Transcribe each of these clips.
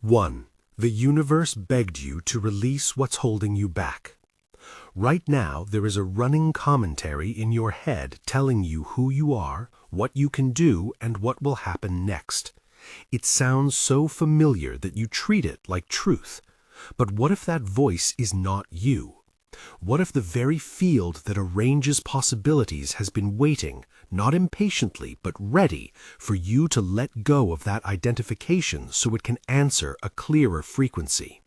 1. The universe begged you to release what's holding you back. Right now, there is a running commentary in your head telling you who you are, what you can do, and what will happen next. It sounds so familiar that you treat it like truth. But what if that voice is not you? What if the very field that arranges possibilities has been waiting, not impatiently, but ready, for you to let go of that identification so it can answer a clearer frequency?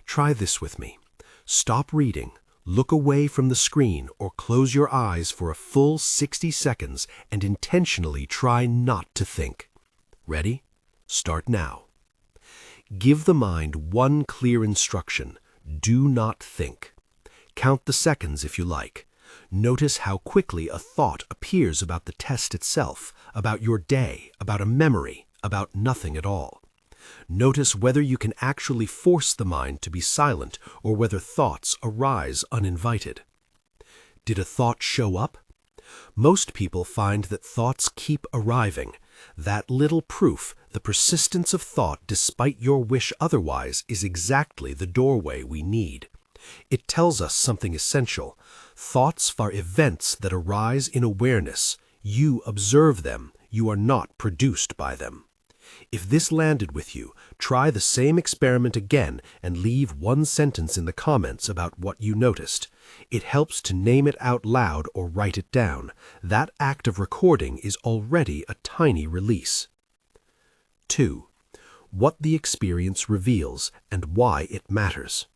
Try this with me. Stop reading, look away from the screen, or close your eyes for a full 60 seconds and intentionally try not to think. Ready? Start now. Give the mind one clear instruction. Do not think. Count the seconds if you like. Notice how quickly a thought appears about the test itself, about your day, about a memory, about nothing at all. Notice whether you can actually force the mind to be silent or whether thoughts arise uninvited. Did a thought show up? Most people find that thoughts keep arriving. That little proof, the persistence of thought despite your wish otherwise, is exactly the doorway we need. It tells us something essential. Thoughts are events that arise in awareness. You observe them. You are not produced by them. If this landed with you, try the same experiment again and leave one sentence in the comments about what you noticed. It helps to name it out loud or write it down. That act of recording is already a tiny release. 2. What the experience reveals and why it matters.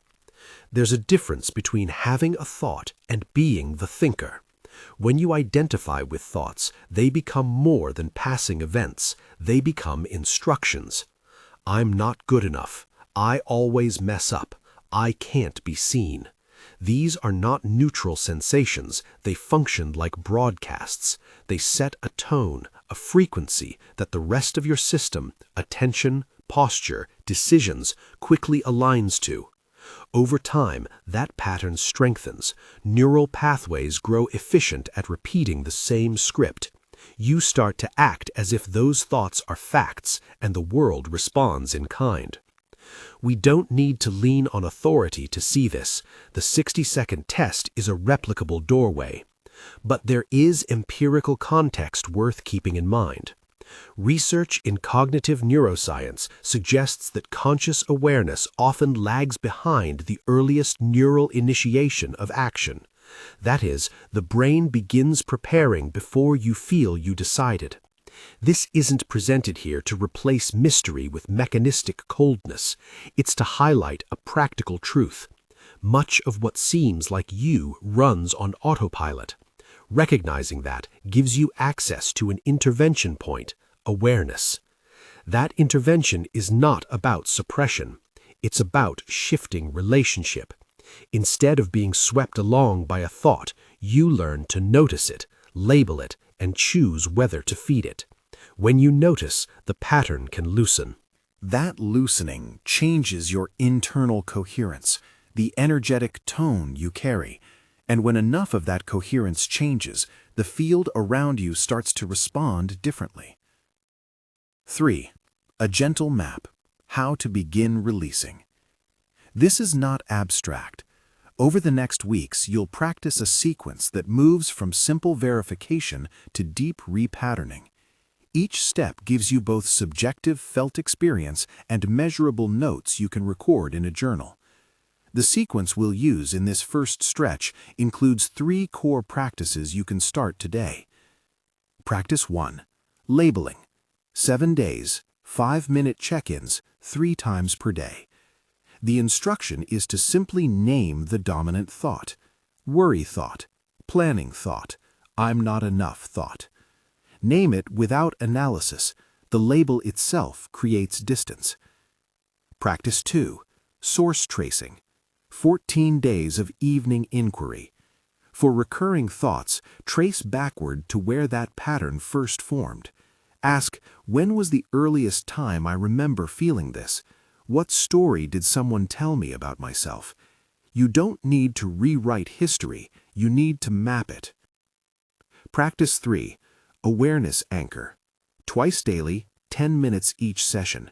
There's a difference between having a thought and being the thinker. When you identify with thoughts, they become more than passing events. They become instructions. I'm not good enough. I always mess up. I can't be seen. These are not neutral sensations. They function like broadcasts. They set a tone, a frequency that the rest of your system, attention, posture, decisions, quickly aligns to. Over time, that pattern strengthens. Neural pathways grow efficient at repeating the same script. You start to act as if those thoughts are facts, and the world responds in kind. We don't need to lean on authority to see this. The 60-second test is a replicable doorway. But there is empirical context worth keeping in mind. Research in cognitive neuroscience suggests that conscious awareness often lags behind the earliest neural initiation of action. That is, the brain begins preparing before you feel you decided. This isn't presented here to replace mystery with mechanistic coldness. It's to highlight a practical truth. Much of what seems like you runs on autopilot. Recognizing that gives you access to an intervention point, awareness. That intervention is not about suppression. It's about shifting relationship. Instead of being swept along by a thought, you learn to notice it, label it, and choose whether to feed it. When you notice, the pattern can loosen. That loosening changes your internal coherence, the energetic tone you carry. And when enough of that coherence changes, the field around you starts to respond differently. 3. A gentle map. How to begin releasing. This is not abstract. Over the next weeks, you'll practice a sequence that moves from simple verification to deep repatterning. Each step gives you both subjective felt experience and measurable notes you can record in a journal. The sequence we'll use in this first stretch includes 3 core practices you can start today. Practice 1. Labeling. 7 days, 5-minute check-ins, 3 times per day. The instruction is to simply name the dominant thought. Worry thought, planning thought, I'm not enough thought. Name it without analysis. The label itself creates distance. Practice 2. Source tracing. 14 days of evening inquiry. For recurring thoughts, trace backward to where that pattern first formed. Ask, when was the earliest time I remember feeling this? What story did someone tell me about myself? You don't need to rewrite history, you need to map it. Practice 3. Awareness anchor. Twice daily, 10 minutes each session.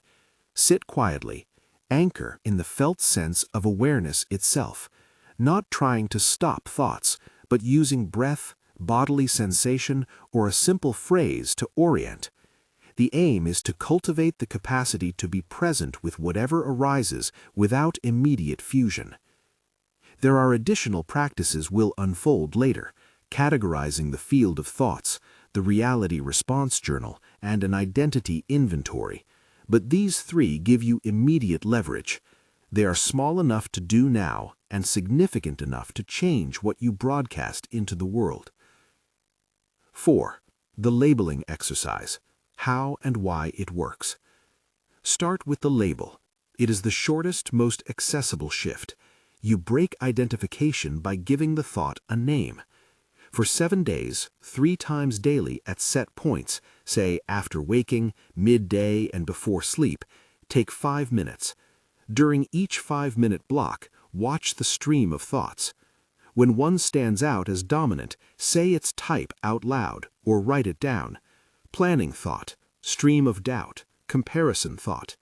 Sit quietly. Anchor in the felt sense of awareness itself, not trying to stop thoughts, but using breath, bodily sensation, or a simple phrase to orient. The aim is to cultivate the capacity to be present with whatever arises without immediate fusion. There are additional practices we'll unfold later, categorizing the field of thoughts, the reality response journal, and an identity inventory. But these three give you immediate leverage. They are small enough to do now and significant enough to change what you broadcast into the world. 4. The labeling exercise. How and why it works. Start with the label. It is the shortest, most accessible shift. You break identification by giving the thought a name. For 7 days, 3 times daily at set points, say after waking, midday, and before sleep, take 5 minutes. During each 5-minute block, watch the stream of thoughts. When one stands out as dominant, say its type out loud or write it down. Planning thought, stream of doubt, comparison thought.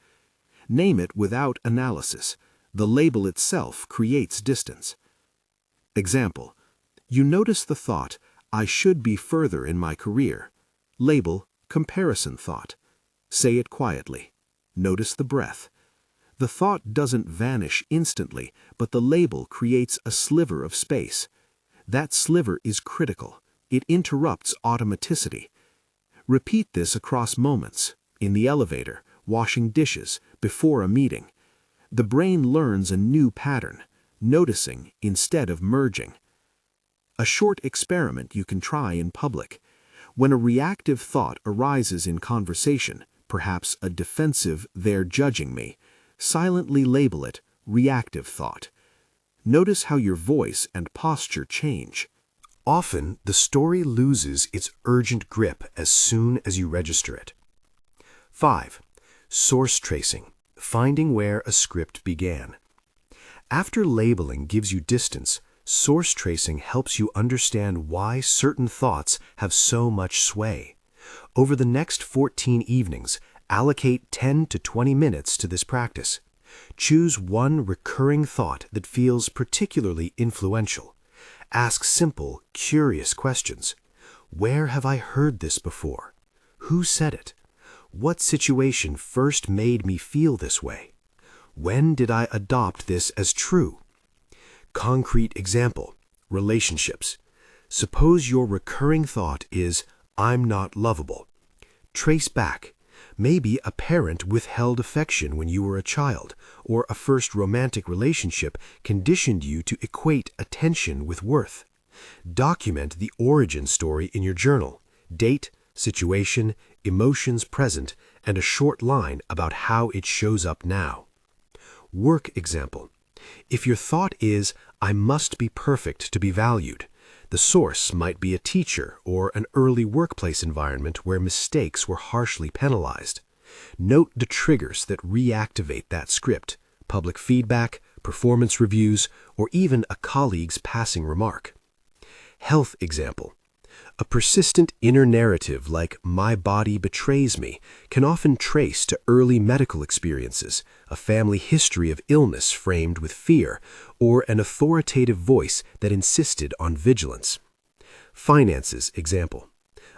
Name it without analysis. The label itself creates distance. Example: you notice the thought, I should be further in my career. Label, comparison thought. Say it quietly. Notice the breath. The thought doesn't vanish instantly, but the label creates a sliver of space. That sliver is critical. It interrupts automaticity. Repeat this across moments, in the elevator, washing dishes, before a meeting. The brain learns a new pattern, noticing instead of merging. A short experiment you can try in public. When a reactive thought arises in conversation, perhaps a defensive "they're judging me," silently label it reactive thought. Notice how your voice and posture change. Often, the story loses its urgent grip as soon as you register it. 5. Source tracing, finding where a script began. After labeling gives you distance, source tracing helps you understand why certain thoughts have so much sway. Over the next 14 evenings, allocate 10 to 20 minutes to this practice. Choose one recurring thought that feels particularly influential. Ask simple, curious questions. Where have I heard this before? Who said it? What situation first made me feel this way? When did I adopt this as true? Concrete example, relationships. Suppose your recurring thought is, I'm not lovable. Trace back. Maybe a parent withheld affection when you were a child, or a first romantic relationship conditioned you to equate attention with worth. Document the origin story in your journal. Date, situation, emotions present, and a short line about how it shows up now. Work example. If your thought is, I must be perfect to be valued, the source might be a teacher or an early workplace environment where mistakes were harshly penalized. Note the triggers that reactivate that script: public feedback, performance reviews, or even a colleague's passing remark. Health example. A persistent inner narrative like "my body betrays me" can often trace to early medical experiences, a family history of illness framed with fear, or an authoritative voice that insisted on vigilance. Finances example.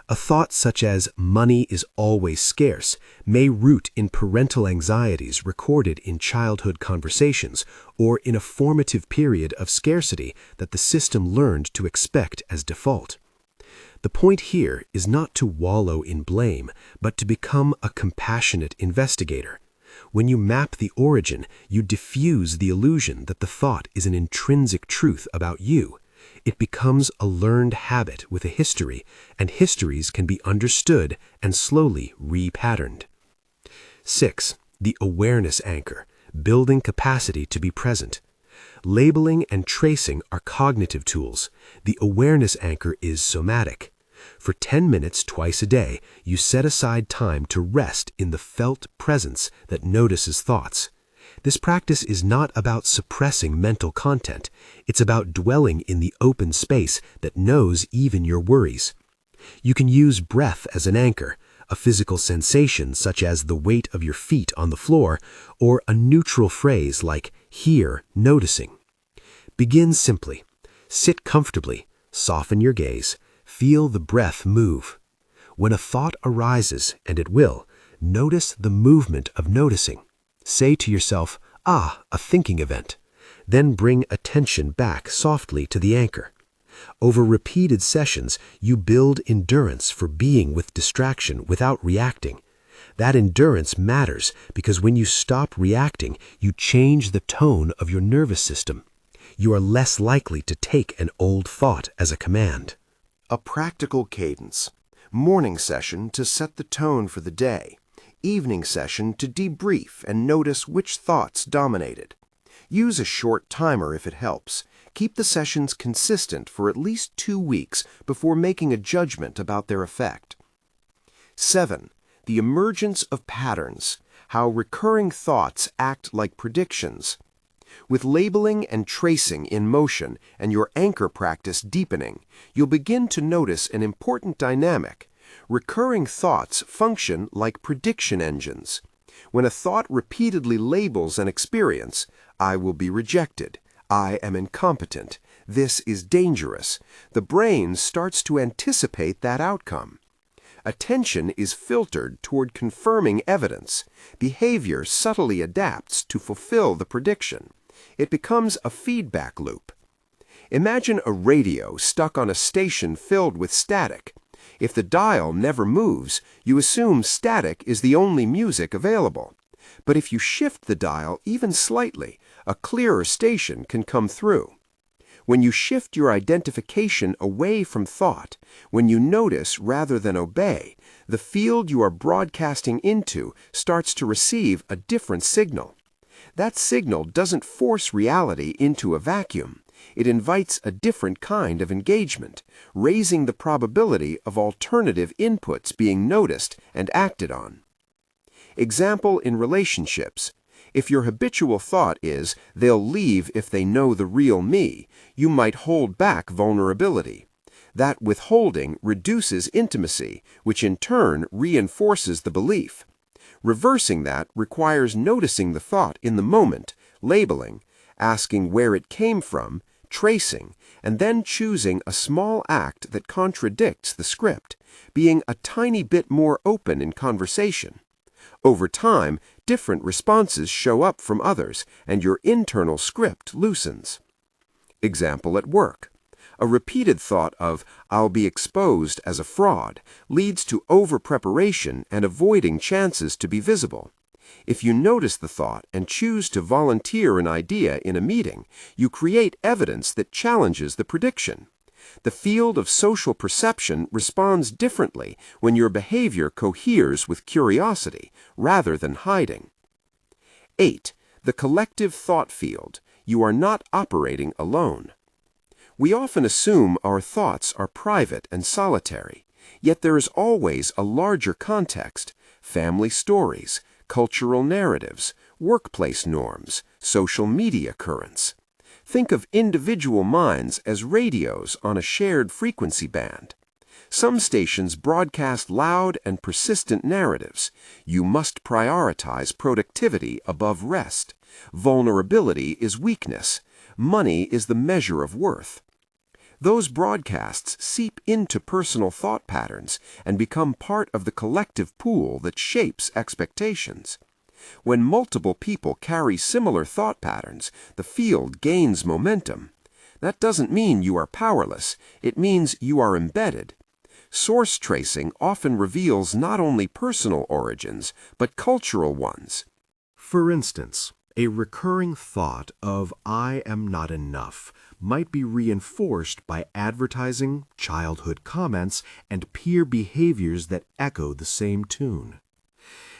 A thought such as "money is always scarce" may root in parental anxieties recorded in childhood conversations or in a formative period of scarcity that the system learned to expect as default. The point here is not to wallow in blame, but to become a compassionate investigator. When you map the origin, you diffuse the illusion that the thought is an intrinsic truth about you. It becomes a learned habit with a history, and histories can be understood and slowly repatterned. 6. The awareness anchor, building capacity to be present. Labeling and tracing are cognitive tools. The awareness anchor is somatic. For 10 minutes twice a day, you set aside time to rest in the felt presence that notices thoughts. This practice is not about suppressing mental content. It's about dwelling in the open space that knows even your worries. You can use breath as an anchor, a physical sensation such as the weight of your feet on the floor, or a neutral phrase like here, noticing. Begin simply. Sit comfortably, soften your gaze, feel the breath move. When a thought arises, and it will, notice the movement of noticing. Say to yourself, "Ah, a thinking event." Then bring attention back softly to the anchor. Over repeated sessions, you build endurance for being with distraction without reacting. That endurance matters because when you stop reacting, you change the tone of your nervous system. You are less likely to take an old thought as a command. A practical cadence. Morning session to set the tone for the day. Evening session to debrief and notice which thoughts dominated. Use a short timer if it helps. Keep the sessions consistent for at least 2 weeks before making a judgment about their effect. 7. The emergence of patterns. How recurring thoughts act like predictions. With labeling and tracing in motion and your anchor practice deepening, you'll begin to notice an important dynamic. Recurring thoughts function like prediction engines. When a thought repeatedly labels an experience, I will be rejected, I am incompetent, this is dangerous, the brain starts to anticipate that outcome. Attention is filtered toward confirming evidence. Behavior subtly adapts to fulfill the prediction. It becomes a feedback loop. Imagine a radio stuck on a station filled with static. If the dial never moves, you assume static is the only music available. But if you shift the dial even slightly, a clearer station can come through. When you shift your identification away from thought, when you notice rather than obey, the field you are broadcasting into starts to receive a different signal. That signal doesn't force reality into a vacuum. It invites a different kind of engagement, raising the probability of alternative inputs being noticed and acted on. Example in relationships. If your habitual thought is, they'll leave if they know the real me, you might hold back vulnerability. That withholding reduces intimacy, which in turn reinforces the belief. Reversing that requires noticing the thought in the moment, labeling, asking where it came from, tracing, and then choosing a small act that contradicts the script, being a tiny bit more open in conversation. Over time, different responses show up from others, and your internal script loosens. Example at work. A repeated thought of, I'll be exposed as a fraud, leads to over-preparation and avoiding chances to be visible. If you notice the thought and choose to volunteer an idea in a meeting, you create evidence that challenges the prediction. The field of social perception responds differently when your behavior coheres with curiosity rather than hiding. 8. The collective thought field. You are not operating alone. We often assume our thoughts are private and solitary, yet there is always a larger context: family stories, cultural narratives, workplace norms, social media currents. Think of individual minds as radios on a shared frequency band. Some stations broadcast loud and persistent narratives. You must prioritize productivity above rest. Vulnerability is weakness. Money is the measure of worth. Those broadcasts seep into personal thought patterns and become part of the collective pool that shapes expectations. When multiple people carry similar thought patterns, the field gains momentum. That doesn't mean you are powerless. It means you are embedded. Source tracing often reveals not only personal origins, but cultural ones. For instance, a recurring thought of I am not enough might be reinforced by advertising, childhood comments, and peer behaviors that echo the same tune.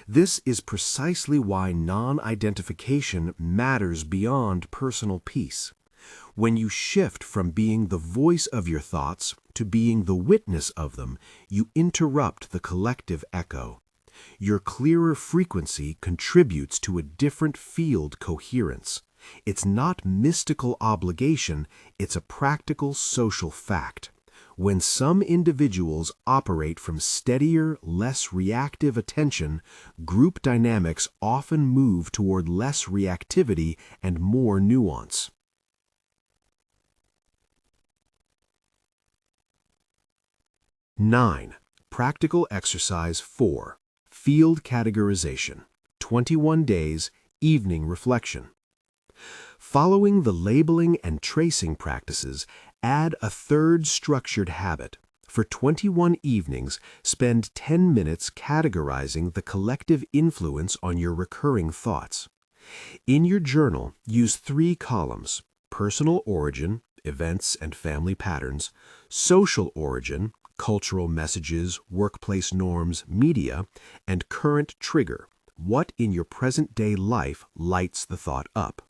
This is precisely why non-identification matters beyond personal peace. When you shift from being the voice of your thoughts to being the witness of them, you interrupt the collective echo. Your clearer frequency contributes to a different field coherence. It's not mystical obligation, it's a practical social fact. When some individuals operate from steadier, less reactive attention, group dynamics often move toward less reactivity and more nuance. Nine. Practical Exercise 4. Field Categorization. 21 days, evening reflection. Following the labeling and tracing practices, add a third structured habit. For 21 evenings, spend 10 minutes categorizing the collective influence on your recurring thoughts. In your journal, use 3 columns: personal origin, events and family patterns; social origin, cultural messages, workplace norms, media; and current trigger, what in your present-day life lights the thought up.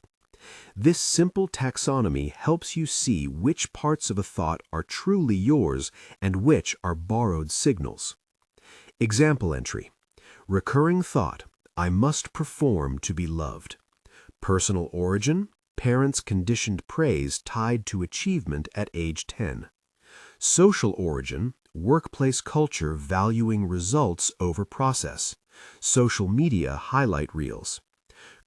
This simple taxonomy helps you see which parts of a thought are truly yours and which are borrowed signals. Example entry: recurring thought, I must perform to be loved. Personal origin, parents' conditioned praise tied to achievement at age 10. Social origin, workplace culture valuing results over process. Social media highlight reels.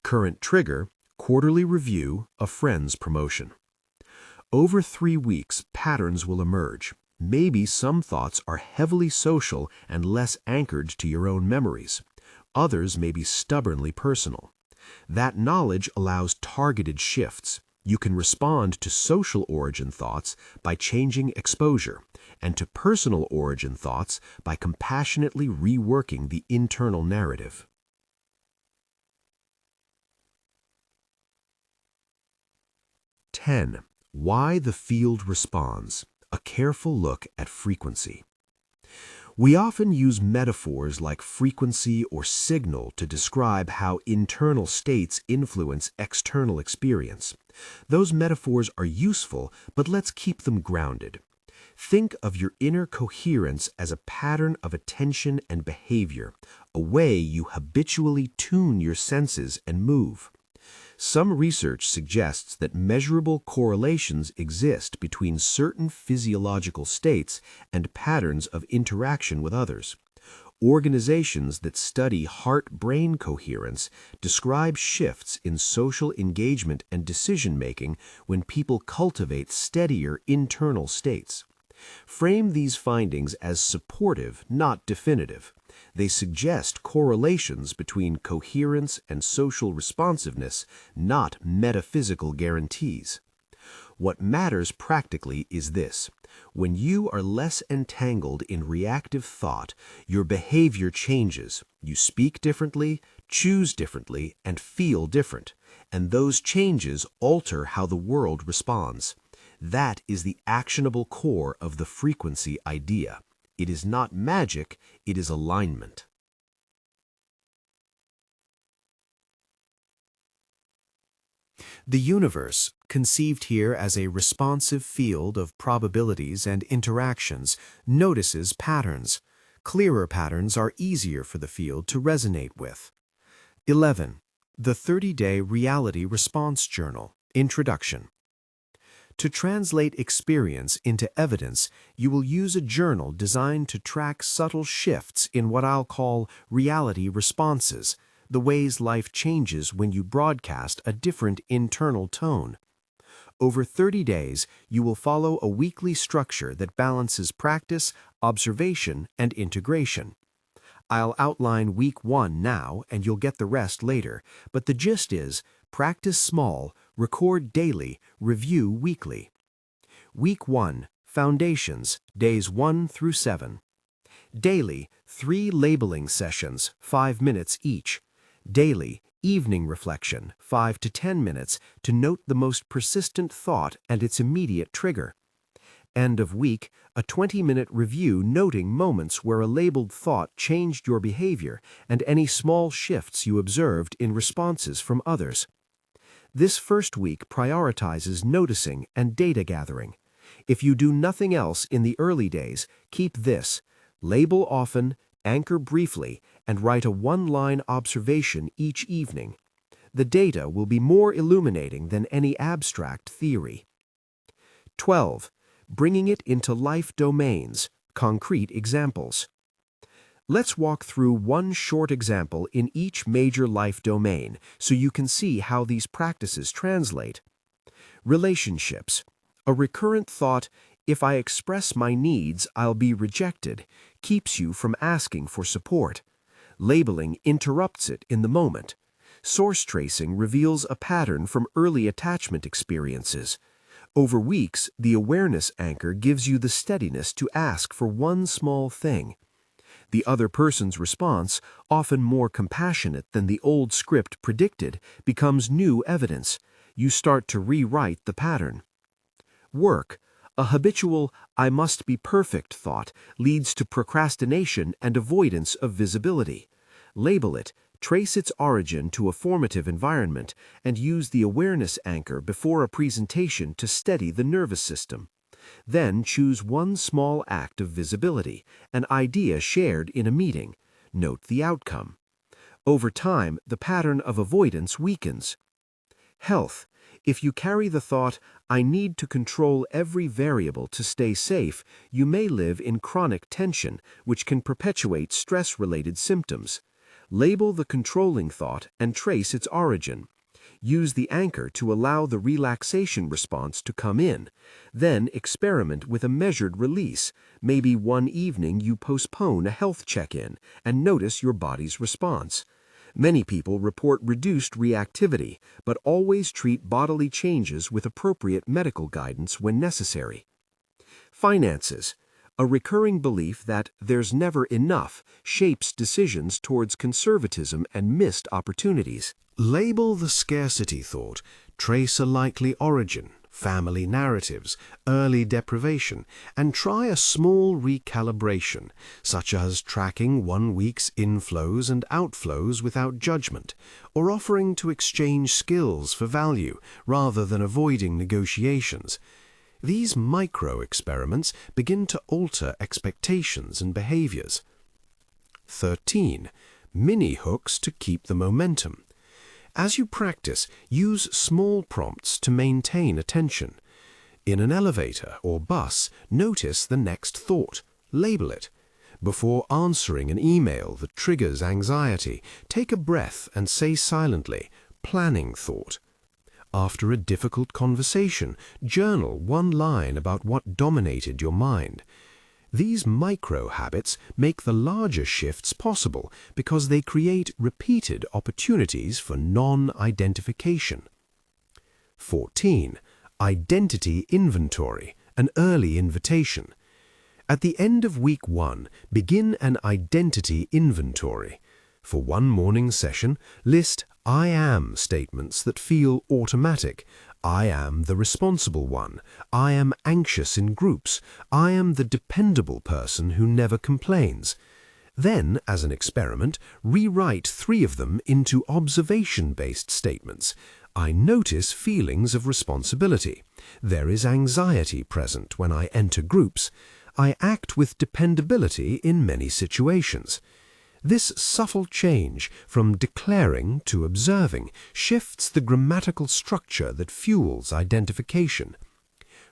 Current trigger, quarterly review, a friend's promotion. Over 3 weeks, patterns will emerge. Maybe some thoughts are heavily social and less anchored to your own memories. Others may be stubbornly personal. That knowledge allows targeted shifts. You can respond to social origin thoughts by changing exposure, and to personal origin thoughts by compassionately reworking the internal narrative. Why the field responds. A careful look at frequency. We often use metaphors like frequency or signal to describe how internal states influence external experience. Those metaphors are useful, but let's keep them grounded. Think of your inner coherence as a pattern of attention and behavior, a way you habitually tune your senses and move. Some research suggests that measurable correlations exist between certain physiological states and patterns of interaction with others. Organizations that study heart-brain coherence describe shifts in social engagement and decision-making when people cultivate steadier internal states. Frame these findings as supportive, not definitive. They suggest correlations between coherence and social responsiveness, not metaphysical guarantees. What matters practically is this: when you are less entangled in reactive thought, your behavior changes. You speak differently, choose differently, and feel different. And those changes alter how the world responds. That is the actionable core of the frequency idea. It is not magic, it is alignment. The universe, conceived here as a responsive field of probabilities and interactions, notices patterns. Clearer patterns are easier for the field to resonate with. 11. The 30-Day Reality Response Journal. Introduction. To translate experience into evidence, you will use a journal designed to track subtle shifts in what I'll call reality responses, the ways life changes when you broadcast a different internal tone. Over 30 days, you will follow a weekly structure that balances practice, observation, and integration. I'll outline week 1 now, and you'll get the rest later, but the gist is: practice small, record daily, review weekly. Week 1, Foundations, days 1 through 7. Daily, 3 labeling sessions, 5 minutes each. Daily, evening reflection, 5 to 10 minutes, to note the most persistent thought and its immediate trigger. End of week, a 20-minute review noting moments where a labeled thought changed your behavior and any small shifts you observed in responses from others. This first week prioritizes noticing and data gathering. If you do nothing else in the early days, keep this: label often, anchor briefly, and write a 1-line observation each evening. The data will be more illuminating than any abstract theory. 12. bringing it into life domains, concrete examples. Let's walk through one short example in each major life domain so you can see how these practices translate. Relationships. A recurrent thought, if I express my needs, I'll be rejected, keeps you from asking for support. Labeling interrupts it in the moment. Source tracing reveals a pattern from early attachment experiences. Over weeks, the awareness anchor gives you the steadiness to ask for one small thing. The other person's response, often more compassionate than the old script predicted, becomes new evidence. You start to rewrite the pattern. Work. A habitual, I must be perfect thought leads to procrastination and avoidance of visibility. Label it, trace its origin to a formative environment, and use the awareness anchor before a presentation to steady the nervous system. Then choose one small act of visibility, an idea shared in a meeting. Note the outcome. Over time, the pattern of avoidance weakens. Health. If you carry the thought, I need to control every variable to stay safe, you may live in chronic tension, which can perpetuate stress-related symptoms. Label the controlling thought and trace its origin. Use the anchor to allow the relaxation response to come in. Then experiment with a measured release. Maybe one evening you postpone a health check-in and notice your body's response. Many people report reduced reactivity, but always treat bodily changes with appropriate medical guidance when necessary. Finances. A recurring belief that there's never enough shapes decisions towards conservatism and missed opportunities. Label the scarcity thought, trace a likely origin, family narratives, early deprivation, and try a small recalibration, such as tracking 1 week's inflows and outflows without judgment, or offering to exchange skills for value rather than avoiding negotiations. These micro-experiments begin to alter expectations and behaviors. 13. Mini-hooks to keep the momentum. As you practice, use small prompts to maintain attention. In an elevator or bus, notice the next thought. Label it. Before answering an email that triggers anxiety, take a breath and say silently, planning thought. After a difficult conversation, journal one line about what dominated your mind. These micro-habits make the larger shifts possible because they create repeated opportunities for non-identification. 14. Identity inventory, an early invitation. At the end of week 1, begin an identity inventory. For one morning session, list I am statements that feel automatic. I am the responsible one. I am anxious in groups. I am the dependable person who never complains. Then, as an experiment, rewrite 3 of them into observation-based statements. I notice feelings of responsibility. There is anxiety present when I enter groups. I act with dependability in many situations. This subtle change from declaring to observing shifts the grammatical structure that fuels identification.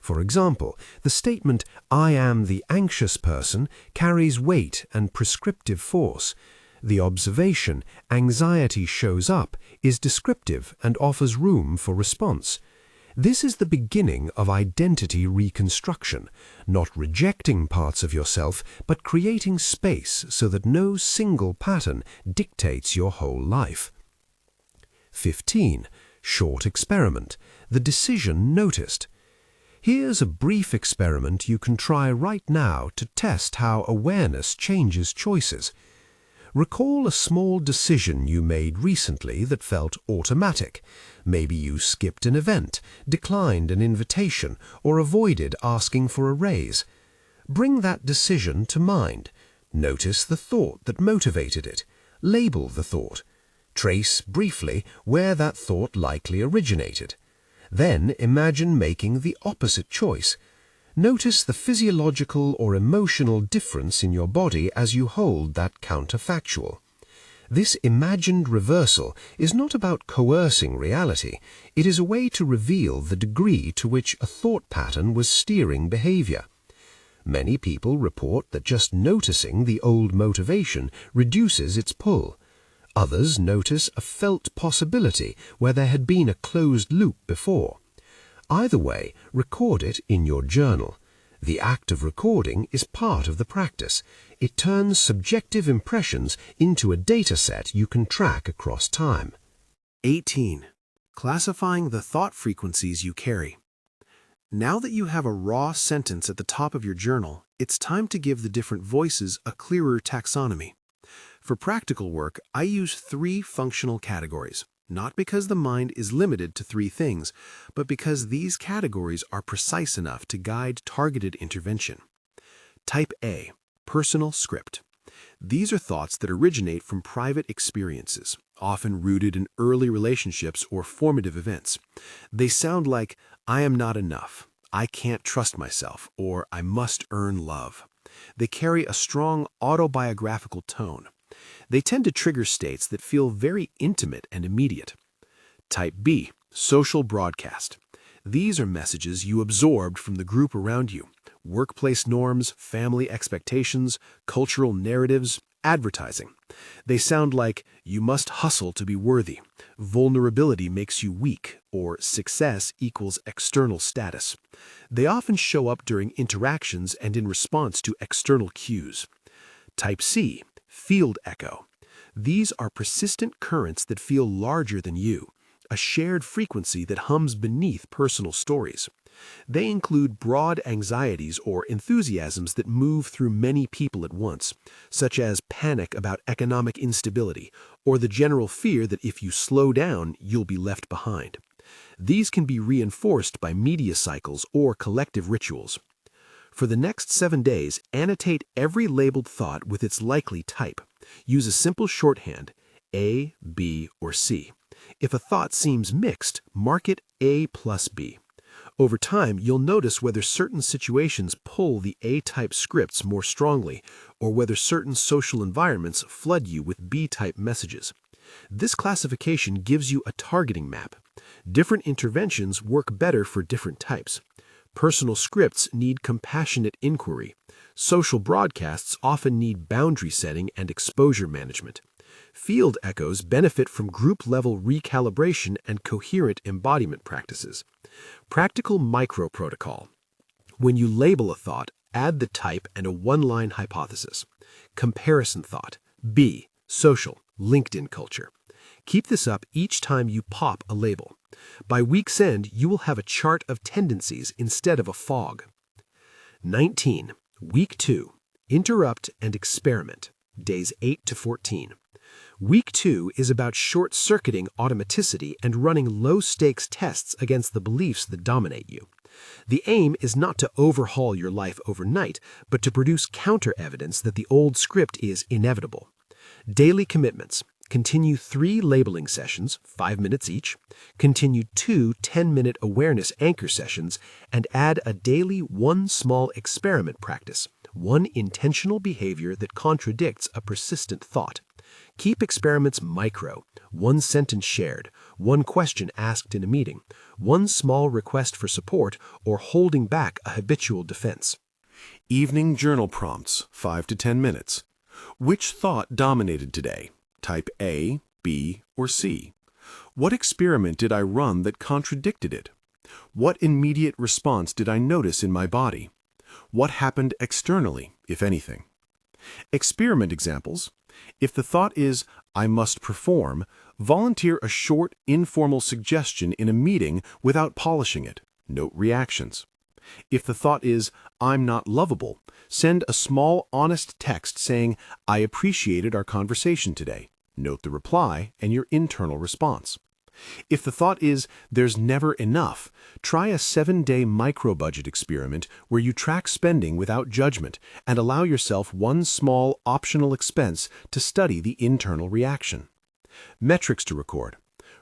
For example, the statement, I am the anxious person, carries weight and prescriptive force. The observation, anxiety shows up, is descriptive and offers room for response. This is the beginning of identity reconstruction, not rejecting parts of yourself, but creating space so that no single pattern dictates your whole life. 15. Short experiment. The decision noticed. Here's a brief experiment you can try right now to test how awareness changes choices. Recall a small decision you made recently that felt automatic. Maybe you skipped an event, declined an invitation, or avoided asking for a raise. Bring that decision to mind. Notice the thought that motivated it. Label the thought. Trace briefly where that thought likely originated. Then imagine making the opposite choice. Notice the physiological or emotional difference in your body as you hold that counterfactual. This imagined reversal is not about coercing reality. It is a way to reveal the degree to which a thought pattern was steering behavior. Many people report that just noticing the old motivation reduces its pull. Others notice a felt possibility where there had been a closed loop before. Either way, record it in your journal. The act of recording is part of the practice. It turns subjective impressions into a data set you can track across time. 18. Classifying the thought frequencies you carry. Now that you have a raw sentence at the top of your journal, it's time to give the different voices a clearer taxonomy. For practical work, I use 3 functional categories, not because the mind is limited to 3 things, but because these categories are precise enough to guide targeted intervention. Type A, personal script. These are thoughts that originate from private experiences, often rooted in early relationships or formative events. They sound like, I am not enough, I can't trust myself, or I must earn love. They carry a strong autobiographical tone. They tend to trigger states that feel very intimate and immediate. Type B, social broadcast. These are messages you absorbed from the group around you. Workplace norms, family expectations, cultural narratives, advertising. They sound like, you must hustle to be worthy, vulnerability makes you weak, or success equals external status. They often show up during interactions and in response to external cues. Type C, field echo. These are persistent currents that feel larger than you, a shared frequency that hums beneath personal stories. They include broad anxieties or enthusiasms that move through many people at once, such as panic about economic instability or the general fear that if you slow down, you'll be left behind. These can be reinforced by media cycles or collective rituals. For the next 7 days, annotate every labeled thought with its likely type. Use a simple shorthand, A, B, or C. If a thought seems mixed, mark it A plus B. Over time, you'll notice whether certain situations pull the A-type scripts more strongly, or whether certain social environments flood you with B-type messages. This classification gives you a targeting map. Different interventions work better for different types. Personal scripts need compassionate inquiry. Social broadcasts often need boundary setting and exposure management. Field echoes benefit from group-level recalibration and coherent embodiment practices. Practical micro-protocol. When you label a thought, add the type and a one-line hypothesis. Comparison thought. B. Social, LinkedIn culture. Keep this up each time you pop a label. By week's end, you will have a chart of tendencies instead of a fog. 19. Week 2. Interrupt and experiment. Days 8 to 14. Week 2 is about short-circuiting automaticity and running low-stakes tests against the beliefs that dominate you. The aim is not to overhaul your life overnight, but to produce counter-evidence that the old script is inevitable. Daily commitments. Continue 3 labeling sessions, 5 minutes each. Continue 2 10-minute awareness anchor sessions, and add a daily 1 small experiment practice, 1 intentional behavior that contradicts a persistent thought. Keep experiments micro, 1 sentence shared, 1 question asked in a meeting, 1 small request for support, or holding back a habitual defense. Evening journal prompts, 5 to 10 minutes. Which thought dominated today? Type A, B, or C. What experiment did I run that contradicted it? What immediate response did I notice in my body? What happened externally, if anything? Experiment examples. If the thought is, I must perform, volunteer a short, informal suggestion in a meeting without polishing it. Note reactions. If the thought is, I'm not lovable, send a small, honest text saying, I appreciated our conversation today. Note the reply and your internal response. If the thought is, there's never enough, try a 7-day micro-budget experiment where you track spending without judgment and allow yourself 1 small optional expense to study the internal reaction. Metrics to record.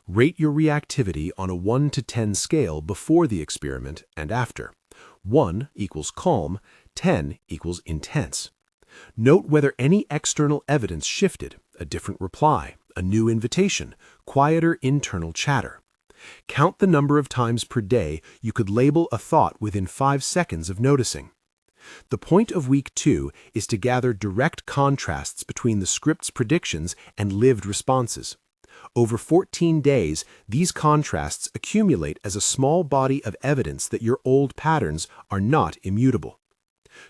Rate your reactivity on a 1 to 10 scale before the experiment and after. 1 equals calm, 10 equals intense. Note whether any external evidence shifted. a different reply, a new invitation, quieter internal chatter. Count the number of times per day you could label a thought within 5 seconds of noticing. The point of week 2 is to gather direct contrasts between the script's predictions and lived responses. Over 14 days, these contrasts accumulate as a small body of evidence that your old patterns are not immutable.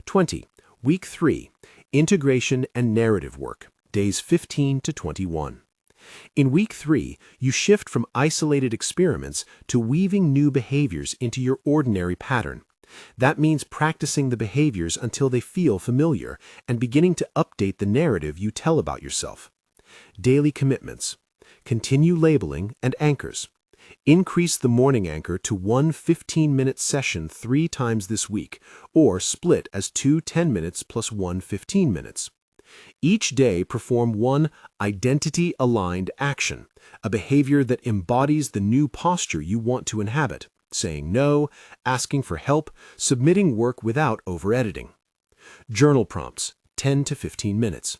20. Week 3. Integration and narrative work, days 15 to 21. In week 3, you shift from isolated experiments to weaving new behaviors into your ordinary pattern. That means practicing the behaviors until they feel familiar and beginning to update the narrative you tell about yourself. Daily commitments. Continue labeling and anchors. Increase the morning anchor to one 15-minute session 3 times this week, or split as 2 10 minutes plus 1 15 minutes. Each day perform one identity-aligned action, a behavior that embodies the new posture you want to inhabit, saying no, asking for help, submitting work without over-editing. Journal prompts, 10 to 15 minutes.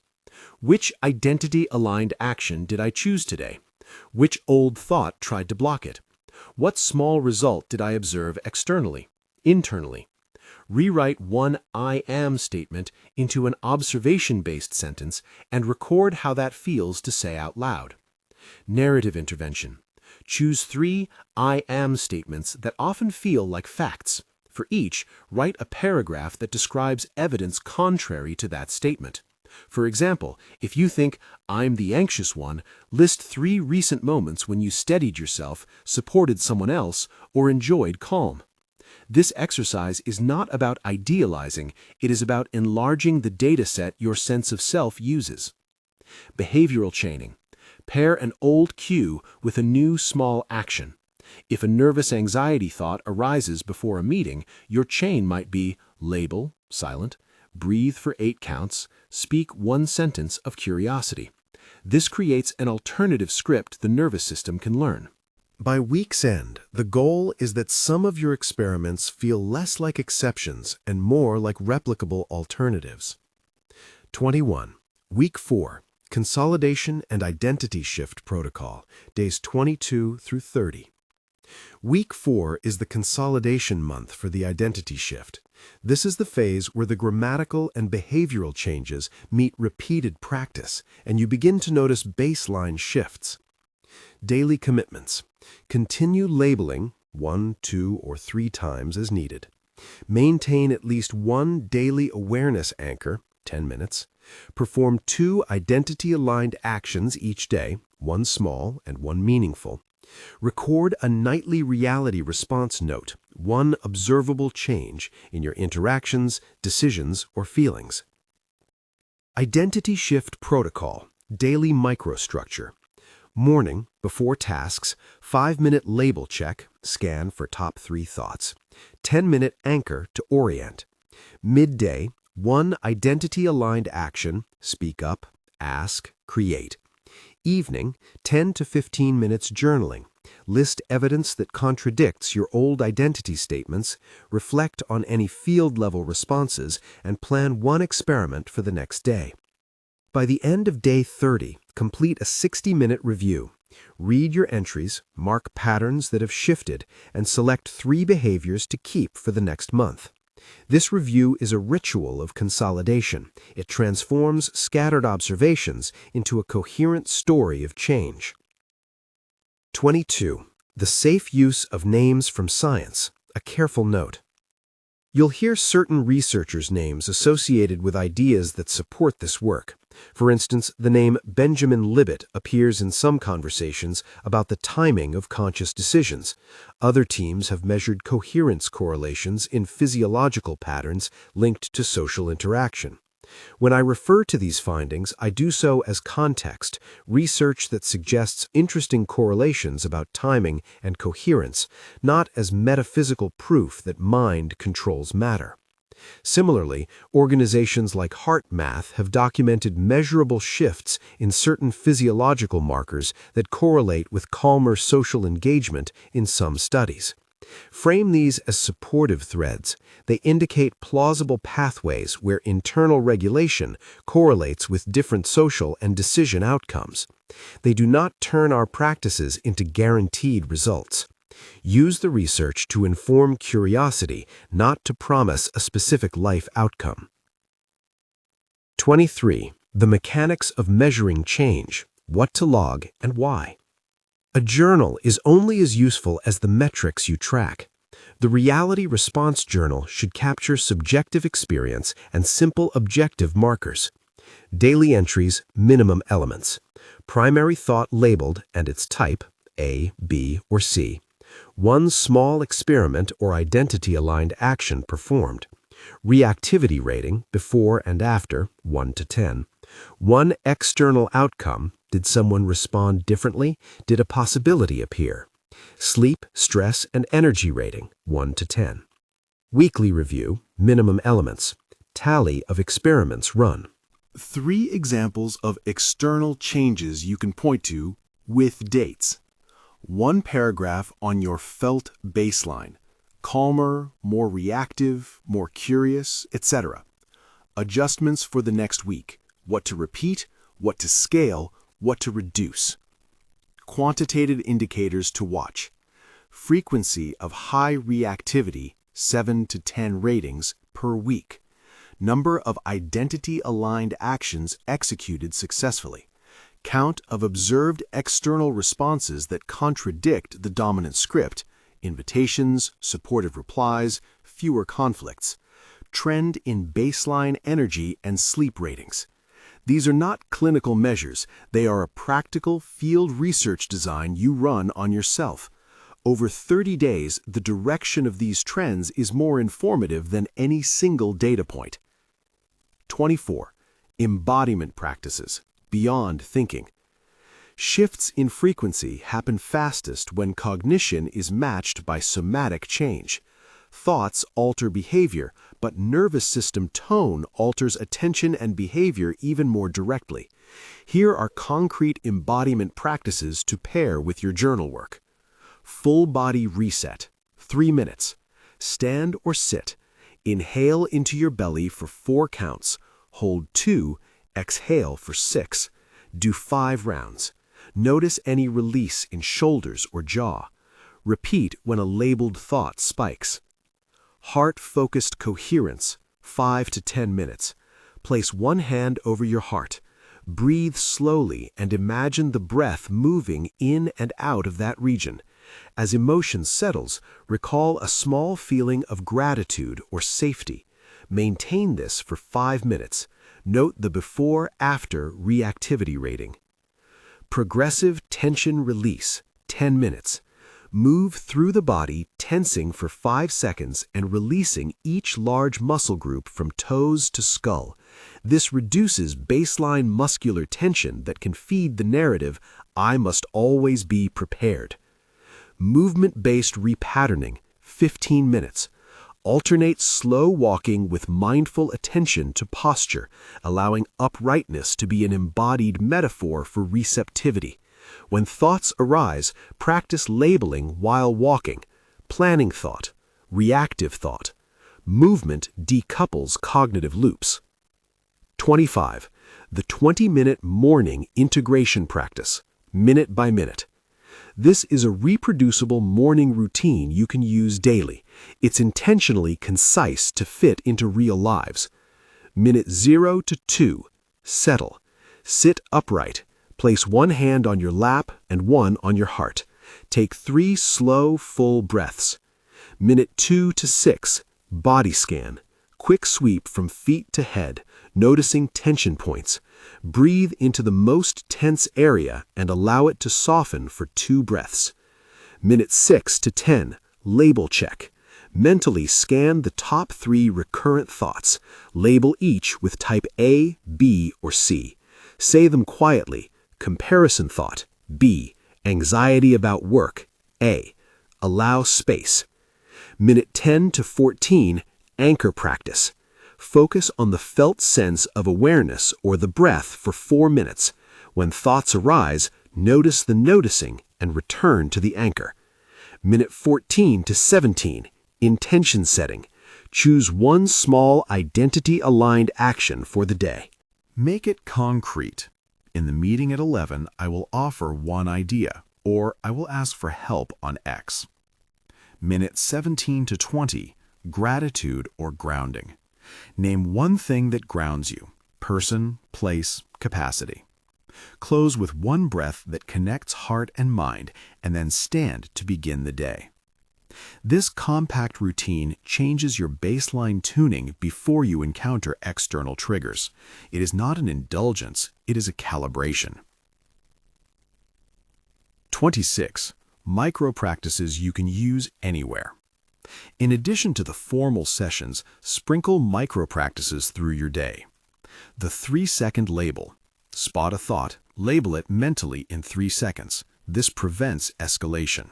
Which identity-aligned action did I choose today? Which old thought tried to block it? What small result did I observe externally, internally? Rewrite one I am statement into an observation-based sentence and record how that feels to say out loud. Narrative intervention. Choose 3 I am statements that often feel like facts. For each, write a paragraph that describes evidence contrary to that statement. For example, if you think, I'm the anxious one, list 3 recent moments when you steadied yourself, supported someone else, or enjoyed calm. This exercise is not about idealizing, it is about enlarging the data set your sense of self uses. Behavioral chaining. Pair an old cue with a new small action. If a nervous anxiety thought arises before a meeting, your chain might be label, silent, breathe for 8 counts, speak 1 sentence of curiosity. This creates an alternative script the nervous system can learn. By week's end, the goal is that some of your experiments feel less like exceptions and more like replicable alternatives. 21. Week 4. Consolidation and Identity Shift Protocol, days 22 through 30. Week 4 is the consolidation month for the identity shift. This is the phase where the grammatical and behavioral changes meet repeated practice, and you begin to notice baseline shifts. Daily commitments. Continue labeling 1, 2, or 3 times as needed. Maintain at least 1 daily awareness anchor, 10 minutes. Perform 2 identity-aligned actions each day, 1 small and 1 meaningful. Record a nightly reality response note, 1 observable change in your interactions, decisions, or feelings. Identity Shift Protocol, daily microstructure. Morning, before tasks, 5-minute label check, scan for top 3 thoughts. 10-minute anchor to orient. Midday, 1 identity-aligned action, speak up, ask, create. Evening, 10 to 15 minutes journaling. List evidence that contradicts your old identity statements, reflect on any field-level responses, and plan 1 experiment for the next day. By the end of day 30, complete a 60-minute review. Read your entries, mark patterns that have shifted, and select 3 behaviors to keep for the next month. This review is a ritual of consolidation. It transforms scattered observations into a coherent story of change. 22. The safe use of names from science, a careful note. You'll hear certain researchers' names associated with ideas that support this work. For instance, the name Benjamin Libet appears in some conversations about the timing of conscious decisions. Other teams have measured coherence correlations in physiological patterns linked to social interaction. When I refer to these findings, I do so as context, research that suggests interesting correlations about timing and coherence, not as metaphysical proof that mind controls matter. Similarly, organizations like HeartMath have documented measurable shifts in certain physiological markers that correlate with calmer social engagement in some studies. Frame these as supportive threads. They indicate plausible pathways where internal regulation correlates with different social and decision outcomes. They do not turn our practices into guaranteed results. Use the research to inform curiosity, not to promise a specific life outcome. 23. The mechanics of measuring change, what to log and why. A journal is only as useful as the metrics you track. The reality response journal should capture subjective experience and simple objective markers. Daily entries, minimum elements. Primary thought labeled and its type, A, B, or C. One small experiment or identity-aligned action performed. Reactivity rating, before and after, 1 to 10. One external outcome, did someone respond differently? Did a possibility appear? Sleep, stress, and energy rating, 1 to 10. Weekly review, minimum elements. Tally of experiments run. 3 examples of external changes you can point to with dates. 1 paragraph on your felt baseline. Calmer, more reactive, more curious, etc. Adjustments for the next week. What to repeat, what to scale, what to reduce. Quantitative indicators to watch. Frequency of high reactivity, 7 to 10 ratings per week. Number of identity-aligned actions executed successfully. Count of observed external responses that contradict the dominant script. Invitations, supportive replies, fewer conflicts. Trend in baseline energy and sleep ratings. These are not clinical measures. They are a practical field research design you run on yourself. Over 30 days, the direction of these trends is more informative than any single data point. 24. Embodiment practices, beyond thinking. Shifts in frequency happen fastest when cognition is matched by somatic change. Thoughts alter behavior, but nervous system tone alters attention and behavior even more directly. Here are concrete embodiment practices to pair with your journal work. Full body reset, 3 minutes. Stand or sit. Inhale into your belly for 4 counts. Hold 2, exhale for 6. Do 5 rounds. Notice any release in shoulders or jaw. Repeat when a labeled thought spikes. Heart-focused coherence, 5 to 10 minutes. Place one hand over your heart. Breathe slowly and imagine the breath moving in and out of that region. As emotion settles, recall a small feeling of gratitude or safety. Maintain this for 5 minutes. Note the before-after reactivity rating. Progressive tension release, 10 minutes. Move through the body, tensing for 5 seconds and releasing each large muscle group from toes to skull. This reduces baseline muscular tension that can feed the narrative, "I must always be prepared." Movement-based repatterning, 15 minutes. Alternate slow walking with mindful attention to posture, allowing uprightness to be an embodied metaphor for receptivity. When thoughts arise, practice labeling while walking. Planning thought, reactive thought. Movement decouples cognitive loops. 25. The 20-minute morning integration practice, minute by minute. This is a reproducible morning routine you can use daily. It's intentionally concise to fit into real lives. Minute 0 to 2, settle. Sit upright. Place one hand on your lap and one on your heart. Take 3 slow, full breaths. Minute 2 to 6, body scan. Quick sweep from feet to head, noticing tension points. Breathe into the most tense area and allow it to soften for 2 breaths. Minute 6 to 10, label check. Mentally scan the top 3 recurrent thoughts. Label each with type A, B, or C. Say them quietly. Comparison thought, B. Anxiety about work, A. Allow space. Minute 10 to 14, anchor practice. Focus on the felt sense of awareness or the breath for 4 minutes. When thoughts arise, notice the noticing and return to the anchor. Minute 14 to 17, intention setting. Choose one small identity-aligned action for the day. Make it concrete. In the meeting at 11, I will offer one idea, or I will ask for help on X. Minute 17 to 20, gratitude or grounding. Name one thing that grounds you: person, place, capacity. Close with one breath that connects heart and mind, and then stand to begin the day. This compact routine changes your baseline tuning before you encounter external triggers. It is not an indulgence, it is a calibration. 26. Micro practices you can use anywhere. In addition to the formal sessions, sprinkle micro practices through your day. The 3-second label. Spot a thought, label it mentally in 3 seconds. This prevents escalation.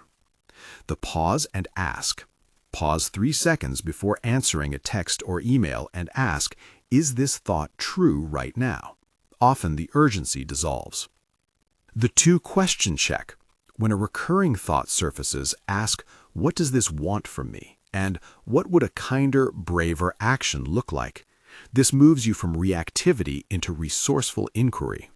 The pause and ask. Pause 3 seconds before answering a text or email and ask, is this thought true right now? Often the urgency dissolves. The 2-question check. When a recurring thought surfaces, ask, what does this want from me? And what would a kinder, braver action look like? This moves you from reactivity into resourceful inquiry.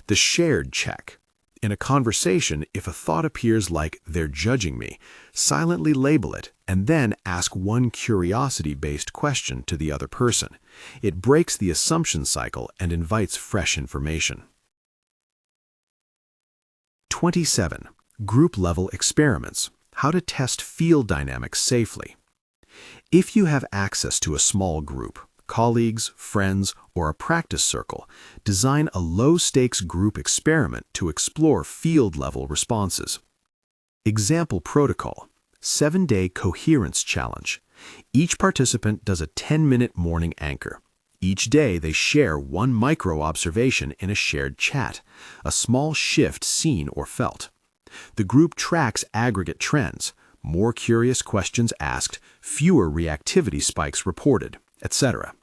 The shared check. In a conversation, if a thought appears like they're judging me, silently label it and then ask one curiosity-based question to the other person. It breaks the assumption cycle and invites fresh information. 27. Group-level experiments. How to test field dynamics safely. If you have access to a small group, colleagues, friends, or a practice circle, design a low-stakes group experiment to explore field-level responses. Example protocol: 7-day coherence challenge. Each participant does a 10-minute morning anchor. Each day they share one micro-observation in a shared chat, a small shift seen or felt. The group tracks aggregate trends, more curious questions asked, fewer reactivity spikes reported, etc.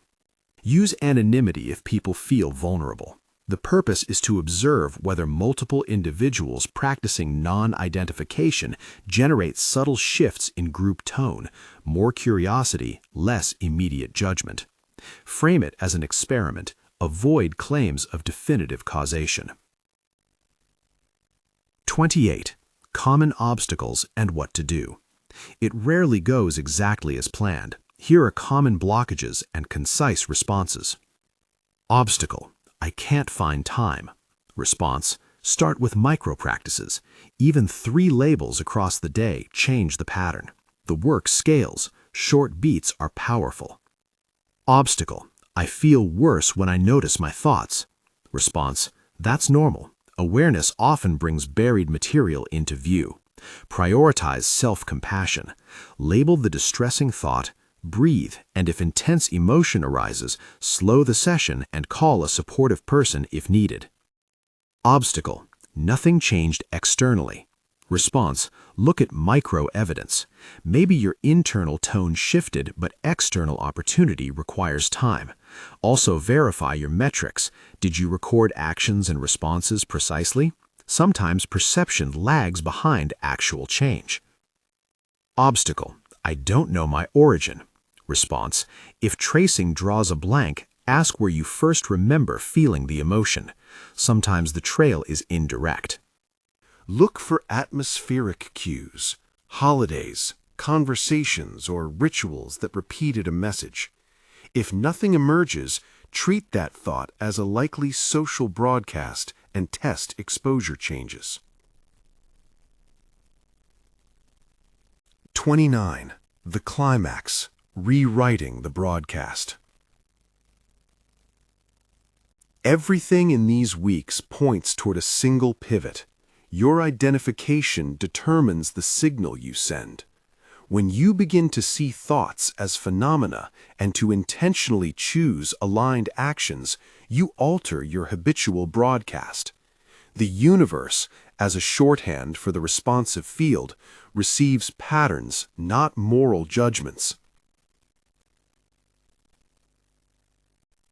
Use anonymity if people feel vulnerable. The purpose is to observe whether multiple individuals practicing non-identification generate subtle shifts in group tone, more curiosity, less immediate judgment. Frame it as an experiment. Avoid claims of definitive causation. 28. Common obstacles and what to do. It rarely goes exactly as planned. Here are common blockages and concise responses. Obstacle: I can't find time. Response: start with micro practices. Even 3 labels across the day change the pattern. The work scales. Short beats are powerful. Obstacle: I feel worse when I notice my thoughts. Response: that's normal. Awareness often brings buried material into view. Prioritize self-compassion. Label the distressing thought, breathe, and if intense emotion arises, slow the session and call a supportive person if needed. Obstacle: nothing changed externally. Response: look at micro-evidence. Maybe your internal tone shifted, but external opportunity requires time. Also verify your metrics. Did you record actions and responses precisely? Sometimes perception lags behind actual change. Obstacle: I don't know my origin. Response: if tracing draws a blank, ask where you first remember feeling the emotion. Sometimes the trail is indirect. Look for atmospheric cues, holidays, conversations, or rituals that repeated a message. If nothing emerges, treat that thought as a likely social broadcast and test exposure changes. 29. The climax: rewriting the broadcast. Everything in these weeks points toward a single pivot. Your identification determines the signal you send. When you begin to see thoughts as phenomena and to intentionally choose aligned actions, you alter your habitual broadcast. The universe, as a shorthand for the responsive field, receives patterns, not moral judgments.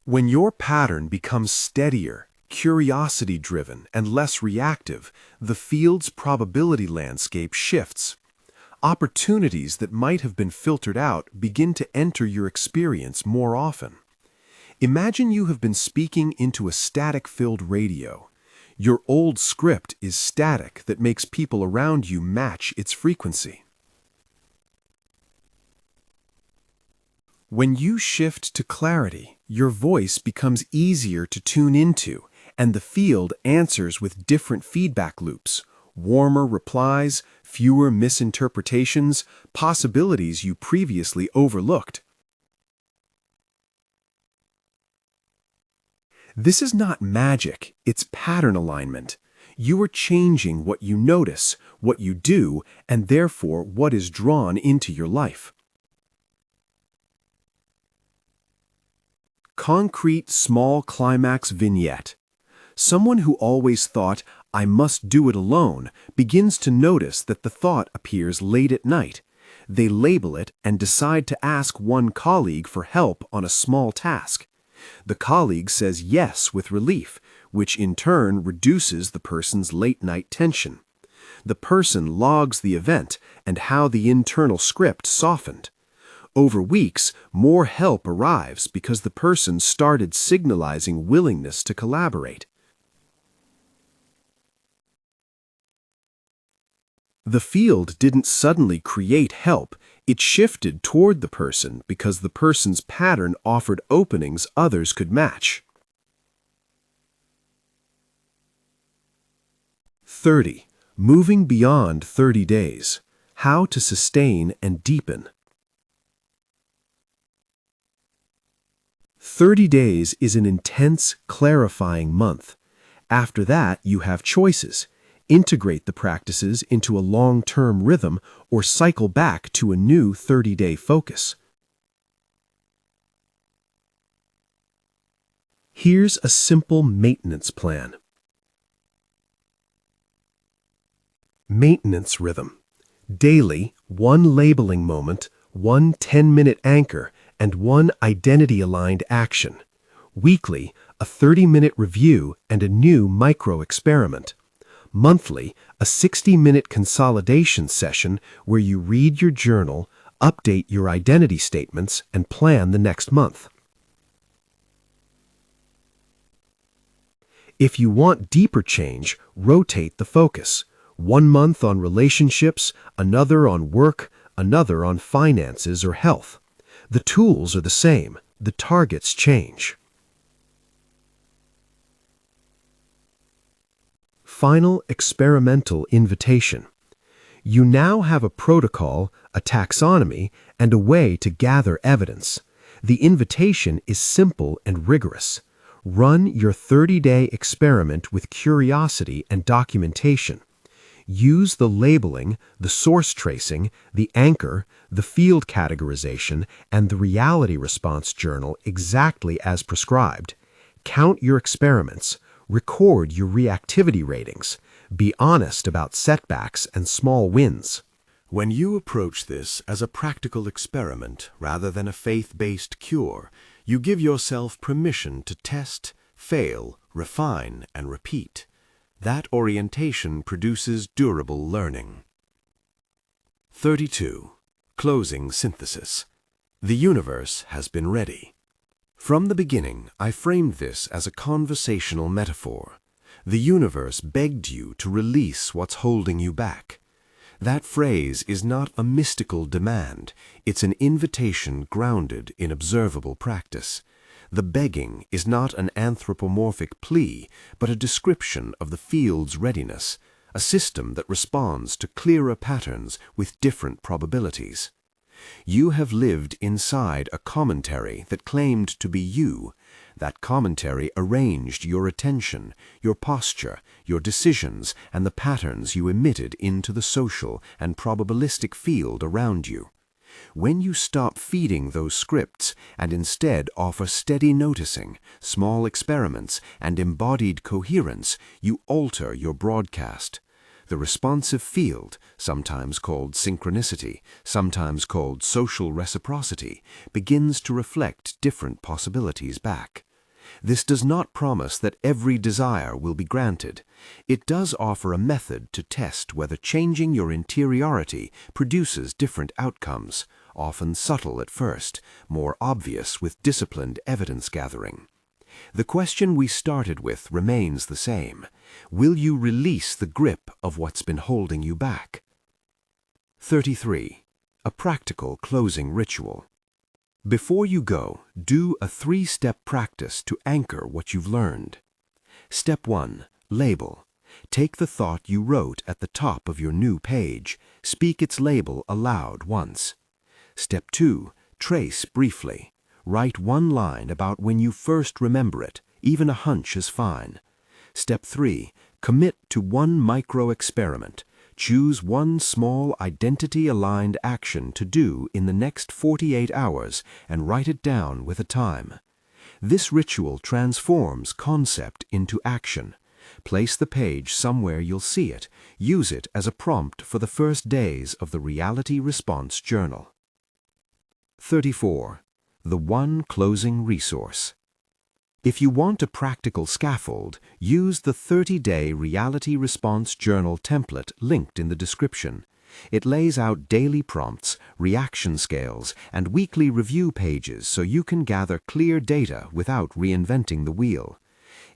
When your pattern becomes steadier, curiosity-driven, and less reactive, the field's probability landscape shifts. Opportunities that might have been filtered out begin to enter your experience more often. Imagine you have been speaking into a static-filled radio. Your old script is static that makes people around you match its frequency. When you shift to clarity, your voice becomes easier to tune into, and the field answers with different feedback loops, warmer replies, fewer misinterpretations, possibilities you previously overlooked. This is not magic, it's pattern alignment. You are changing what you notice, what you do, and therefore what is drawn into your life. Concrete small climax vignette. Someone who always thought, "I must do it alone," begins to notice that the thought appears late at night. They label it and decide to ask one colleague for help on a small task. The colleague says yes with relief, which in turn reduces the person's late-night tension. The person logs the event and how the internal script softened. Over weeks, more help arrives because the person started signalizing willingness to collaborate. The field didn't suddenly create help, it shifted toward the person because the person's pattern offered openings others could match. 30. Moving beyond 30 days. How to sustain and deepen. 30 days is an intense, clarifying month. After that, you have choices. Integrate the practices into a long-term rhythm or cycle back to a new 30-day focus. Here's a simple maintenance plan. Maintenance rhythm. Daily, one labeling moment, one 10-minute anchor, and one identity-aligned action. Weekly, a 30-minute review and a new micro-experiment. Monthly, a 60-minute consolidation session where you read your journal, update your identity statements, and plan the next month. If you want deeper change, rotate the focus. 1 month on relationships, another on work, another on finances or health. The tools are the same, the targets change. Final experimental invitation. You now have a protocol, a taxonomy, and a way to gather evidence. The invitation is simple and rigorous. Run your 30-day experiment with curiosity and documentation. Use the labeling, the source tracing, the anchor, the field categorization, and the reality response journal exactly as prescribed. Count your experiments. Record your reactivity ratings. Be honest about setbacks and small wins. When you approach this as a practical experiment rather than a faith-based cure, you give yourself permission to test, fail, refine, and repeat. That orientation produces durable learning. 32. Closing synthesis. The universe has been ready. From the beginning, I framed this as a conversational metaphor. The universe begged you to release what's holding you back. That phrase is not a mystical demand, it's an invitation grounded in observable practice. The begging is not an anthropomorphic plea, but a description of the field's readiness, a system that responds to clearer patterns with different probabilities. You have lived inside a commentary that claimed to be you. That commentary arranged your attention, your posture, your decisions, and the patterns you emitted into the social and probabilistic field around you. When you stop feeding those scripts and instead offer steady noticing, small experiments, and embodied coherence, you alter your broadcast. The responsive field, sometimes called synchronicity, sometimes called social reciprocity, begins to reflect different possibilities back. This does not promise that every desire will be granted. It does offer a method to test whether changing your interiority produces different outcomes, often subtle at first, more obvious with disciplined evidence gathering. The question we started with remains the same. Will you release the grip of what's been holding you back? 33. A practical closing ritual. Before you go, do a 3-step practice to anchor what you've learned. Step 1. Label. Take the thought you wrote at the top of your new page. Speak its label aloud once. Step 2. Trace briefly. Write one line about when you first remember it. Even a hunch is fine. Step 3. Commit to one micro-experiment. Choose one small identity-aligned action to do in the next 48 hours and write it down with a time. This ritual transforms concept into action. Place the page somewhere you'll see it. Use it as a prompt for the first days of the Reality Response Journal. 34. The one closing resource. If you want a practical scaffold, use the 30-day Reality Response Journal template linked in the description. It lays out daily prompts, reaction scales, and weekly review pages so you can gather clear data without reinventing the wheel.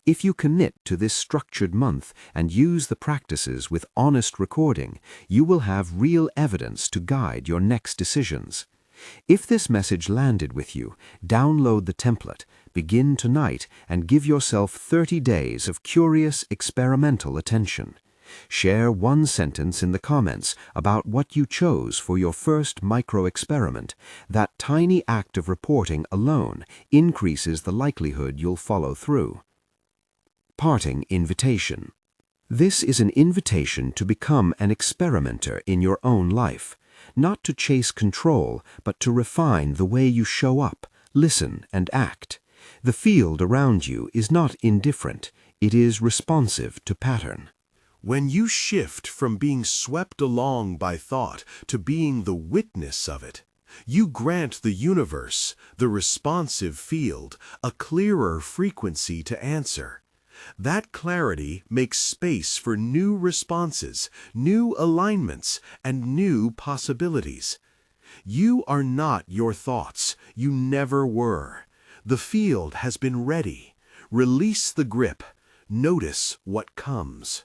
If you commit to this structured month and use the practices with honest recording, you will have real evidence to guide your next decisions. If this message landed with you, download the template, begin tonight, and give yourself 30 days of curious, experimental attention. Share one sentence in the comments about what you chose for your first micro-experiment. That tiny act of reporting alone increases the likelihood you'll follow through. Parting invitation. This is an invitation to become an experimenter in your own life. Not to chase control, but to refine the way you show up, listen, and act. The field around you is not indifferent. It is responsive to pattern. When you shift from being swept along by thought to being the witness of it, you grant the universe, the responsive field, a clearer frequency to answer. That clarity makes space for new responses, new alignments, and new possibilities. You are not your thoughts. You never were. The field has been ready. Release the grip. Notice what comes.